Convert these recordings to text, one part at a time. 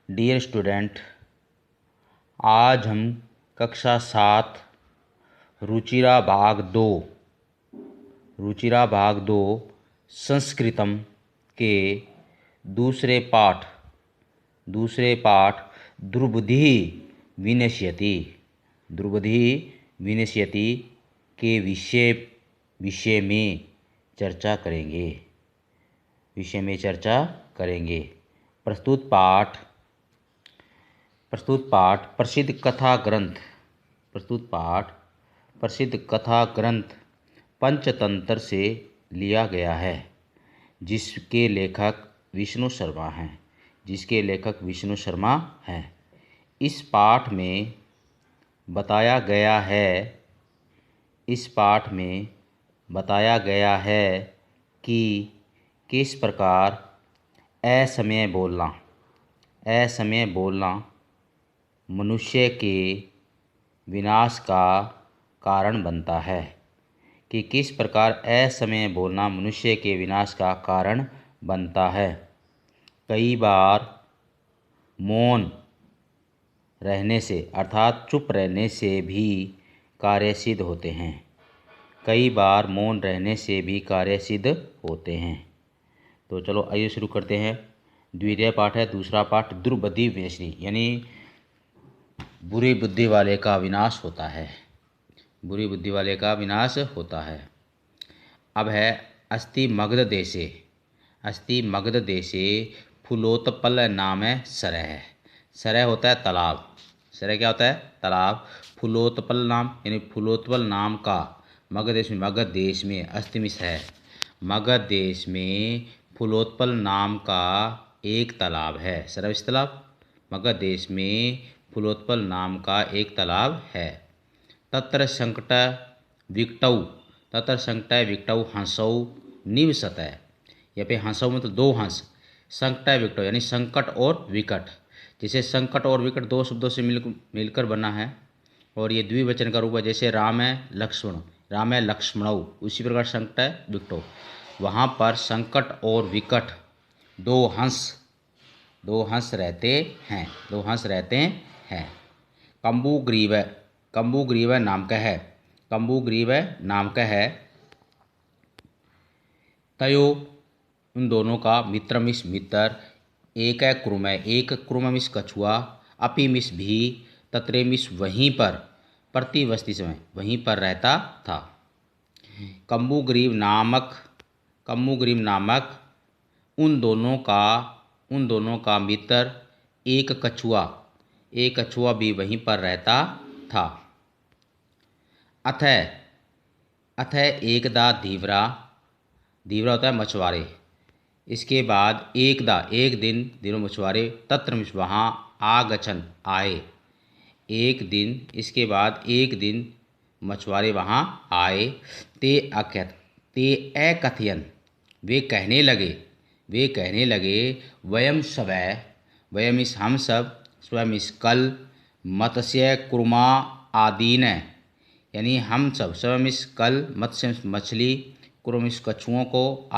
Dear student, आज हम कक्षा 7 रुचिरा भाग 2 संस्कृतम के दूसरे पाठ ध्रुवधी विनश्यति के विषय में चर्चा करेंगे। प्रस्तुत पाठ प्रसिद्ध कथा ग्रंथ पंचतंत्र से लिया गया है, जिसके लेखक विष्णु शर्मा हैं। इस पाठ में बताया गया है कि किस प्रकार असमय बोलना मनुष्य के विनाश का कारण बनता है। कई बार मौन रहने से अर्थात चुप रहने से भी कार्य सिद्ध होते हैं। तो चलो आइए शुरू करते हैं। द्वितीय पाठ है, दूसरा पाठ दुर्बुद्धि विनश्यति, यानी बुरी बुद्धि वाले का विनाश होता है। अब है अस्ति मगध देशे फुलोत्पल नाम सरह होता है तालाब। सरह क्या होता है? तालाब। फुलोत्पल नाम यानी फुलोत्पल नाम का मगध देश में अस्तिमिस है। मगध देश में फुलोत्पल नाम का एक तालाब है। सरविस तालाब। मगध देश में फुलोत्पल नाम का एक तालाब है। तत्र संकट विकटौ हंसौ निवसत। यहाँ पे हंसौ मतलब दो हंस, संकट विकटौ यानी संकट और विकट। जैसे संकट और विकट दो शब्दों से मिलकर बना है और ये द्विवचन का रूप है। जैसे राम है लक्ष्मणौ, उसी प्रकार संकट विकटौ। वहाँ पर संकट और विकट दो हंस रहते हैं। कंबुग्रीव नाम का है। तयो उन दोनों का मित्र एक क्रुममिस कछुआ, अपिमिस भी, तत्रेमिस वहीं पर, प्रतिवस्ती समय वहीं पर रहता था। कंबुग्रीव नामक उन दोनों का मित्र एक कछुआ भी वहीं पर रहता था। अथ एकदा धीवरा होता है मछुआरे। इसके बाद एक दिन मछुआरे तत्र वहाँ आगछन आए। इसके बाद एक दिन मछुआरे वहाँ आए। ते अकथयन वे कहने लगे वयम इस हम सब, स्वयं इस कल, मत्स्य कुर्मा आदीन यानी हम सब, स्वयं इस कल, मत्स्य मछली, कुर्म इस कछुओं को,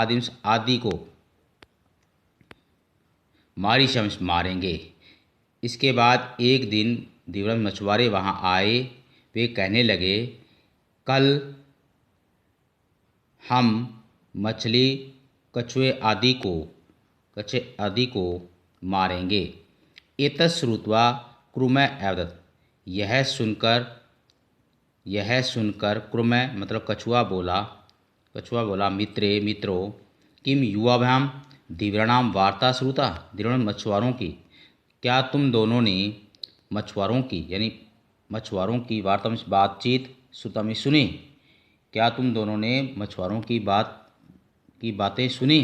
आदि को मारेंगे। इसके बाद एक दिन दिवस मछुआरे वहाँ आए। वे कहने लगे कल हम मछली, कछुए आदि को मारेंगे। एतश्रुत्वा क्रुमः अवदत्, यह सुनकर क्रुमः मतलब कछुआ बोला मित्रो किम युवाभ्याम धीवराणाम वार्ता श्रुता, मछुआरों की क्या तुम दोनों ने मछुआरों की वार्ता में बातचीत श्रुता में सुनी? क्या तुम दोनों ने मछुआरों की बातें सुनी?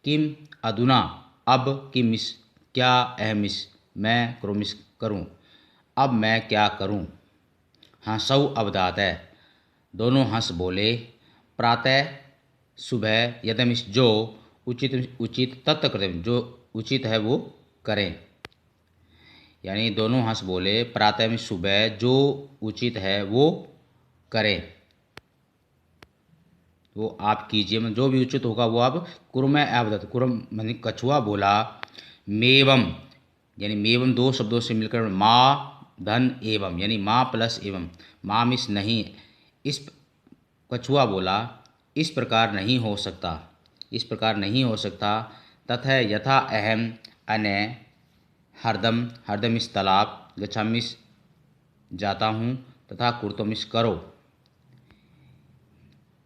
किम अधुना अब किमिस क्या अहमिस मैं क्रोमिस करूं, अब मैं क्या करूं? हंसौ अवदात है, दोनों हंस बोले। प्रातः सुबह यदमिस जो उचित तत्व कृतम, जो उचित है वो करें। यानी दोनों हंस बोले प्रातः में सुबह जो उचित है वो करें, वो आप कीजिए, जो भी उचित होगा वो आप। कुर्म अवदत, कुर्म मानी कछुआ बोला मेवम यानी मेवम दो शब्दों से मिलकर माँ धन एवं यानी माँ प्लस एवं। माँ मिस नहीं। इस कछुआ बोला इस प्रकार नहीं हो सकता, इस प्रकार नहीं हो सकता। तथा यथा अहम अने हरदम, हरदम इस तालाब, गच्छामिस जाता हूँ, तथा कुर्तुमिस करो,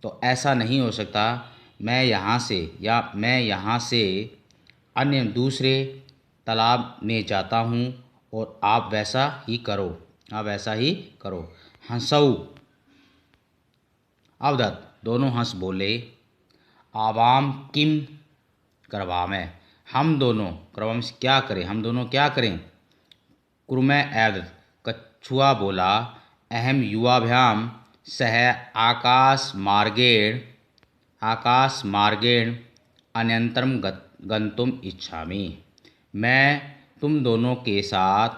तो ऐसा नहीं हो सकता मैं यहाँ से या मैं यहाँ से अन्य दूसरे तालाब में जाता हूँ और आप वैसा ही करो, आप वैसा ही करो। हंसऊ अवदत दोनों हंस बोले। आवाम किम करवामें हम दोनों, करवाम क्या करें, हम दोनों क्या करें। कुरमै एवदत कछुआ बोला अहम युवाभ्याम सह आकाश मार्गेण अन्यंतरम गंतुम इच्छामि। मैं तुम दोनों के साथ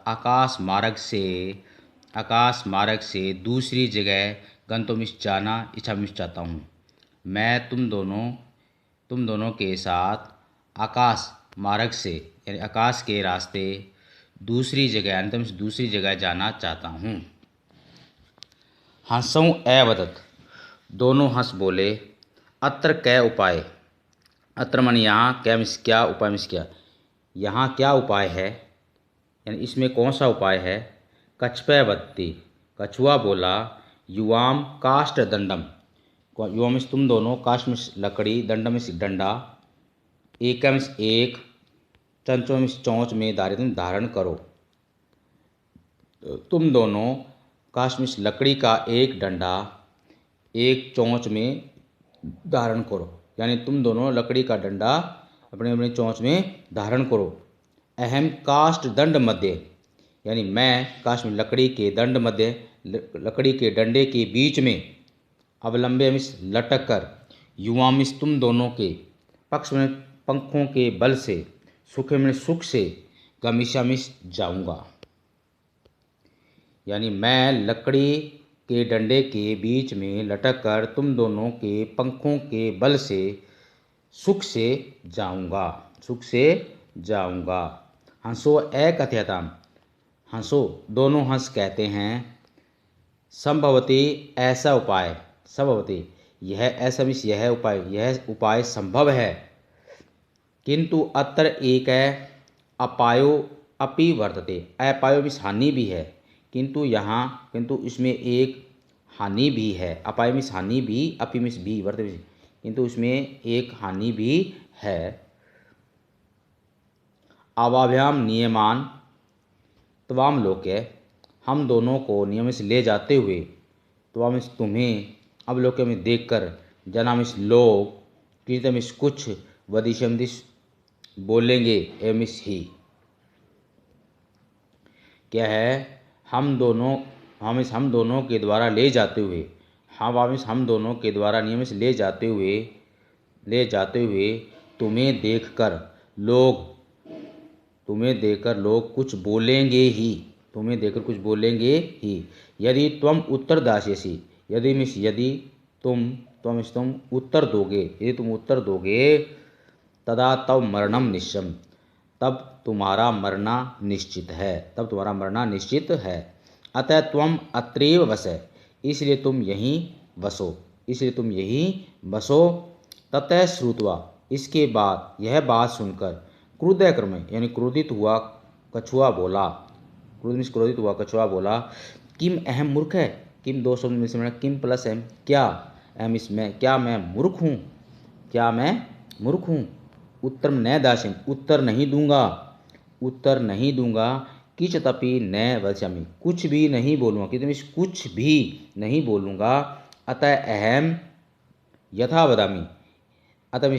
आकाश मार्ग से दूसरी जगह गंतुम जाना चाहता हूँ। मैं तुम दोनों के साथ आकाश मार्ग से यानी आकाश के रास्ते दूसरी जगह अंतम से दूसरी जगह जाना चाहता हूँ। हंसऊ एवदत दोनों हंस बोले। अत्र कै उपाय, अत्र मन यहाँ, क्या मिस क्या, उपाय मिस क्या, यहाँ क्या उपाय है, यानी इसमें कौन सा उपाय है। कछपैवत्ति कछुआ बोला युवाम काष्ठ दंडम, युवाम मिस तुम दोनों, काष्ठ मिस लकड़ी, दंडम मिस डंडा, एकम मिस एक, चंचो मिस चोंच में धारण करो। तुम दोनों काष्ठ मिस लकड़ी का एक डंडा एक चोंच में धारण करो, यानी तुम दोनों लकड़ी का डंडा अपने अपने चोंच में धारण करो। अहम काष्ठ दंड मध्य यानी मैं काष्ठ में लकड़ी के दंड मध्य, लकड़ी के डंडे के बीच में अवलंबे मिस लटक कर, युवा मिस तुम दोनों के, पक्ष में पंखों के बल से, सुख में सुख से, गमिशा मिस जाऊंगा, यानी मैं लकड़ी के डंडे के बीच में लटक कर तुम दोनों के पंखों के बल से सुख से जाऊंगा, सुख से जाऊंगा। हंसो एकथ्यताम हंसो दोनों हंस कहते हैं। संभवती ऐसा उपाय, संभवती यह ऐसा मिस यह उपाय संभव है। किंतु अत्र एक अपायो अपि वर्तते, अपायो मिस हानि भी है, किंतु इसमें एक हानि भी है। अपाय मिस हानि भी, अपि मिस भी, वर्तते किंतु इसमें एक हानि भी है। आवाभ्याम नियमान त्वाम लोके हम दोनों को नियम से ले जाते हुए, त्वाम इस तुम्हें, अब लोके में देखकर, जनाम इस लोग, कीर्तम इस कुछ, वदिशम दिश बोलेंगे, एवं इस ही क्या है। हम दोनों के द्वारा ले जाते हुए, हम दोनों के द्वारा नियम से ले जाते हुए तुम्हें देखकर लोग कुछ बोलेंगे ही, तुम्हें देखकर कुछ बोलेंगे ही। यदि तुम उत्तर दास्यसि, यदि तुम उत्तर दोगे, यदि तुम उत्तर दोगे, तदा तव मरणम निश्चयम, तब तुम्हारा मरना निश्चित है, तब तुम्हारा मरना निश्चित है। अतः तुम अत्रैव वस, इसलिए तुम यहीं बसो। ततः श्रुत्वा इसके बाद यह बात सुनकर, क्रुद्ध क्रम यानी क्रोधित हुआ कछुआ बोला, किम अहम मूर्ख है। किम दो शब्द में से किम प्लस अहम, क्या अहम इसमें, क्या मैं मूर्ख हूँ। उत्तर न दास्यम उत्तर नहीं दूंगा। किच तपि न वचामि कुछ भी नहीं बोलूँगा, कुछ भी नहीं बोलूँगा। अतः अहम यथा वदामि, अतः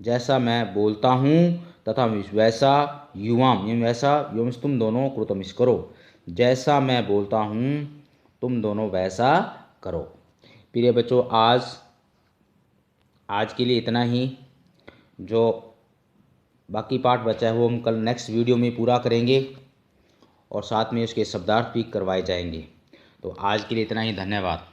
जैसा मैं बोलता हूँ, तथा वैसा युवाम तुम दोनों कृतमिस करो, जैसा मैं बोलता हूँ तुम दोनों वैसा करो। प्रिय बच्चों, आज के लिए इतना ही। जो बाकी पार्ट बचा है वो हम कल नेक्स्ट वीडियो में पूरा करेंगे और साथ में उसके शब्दार्थ भी करवाए जाएंगे। तो आज के लिए इतना ही, धन्यवाद।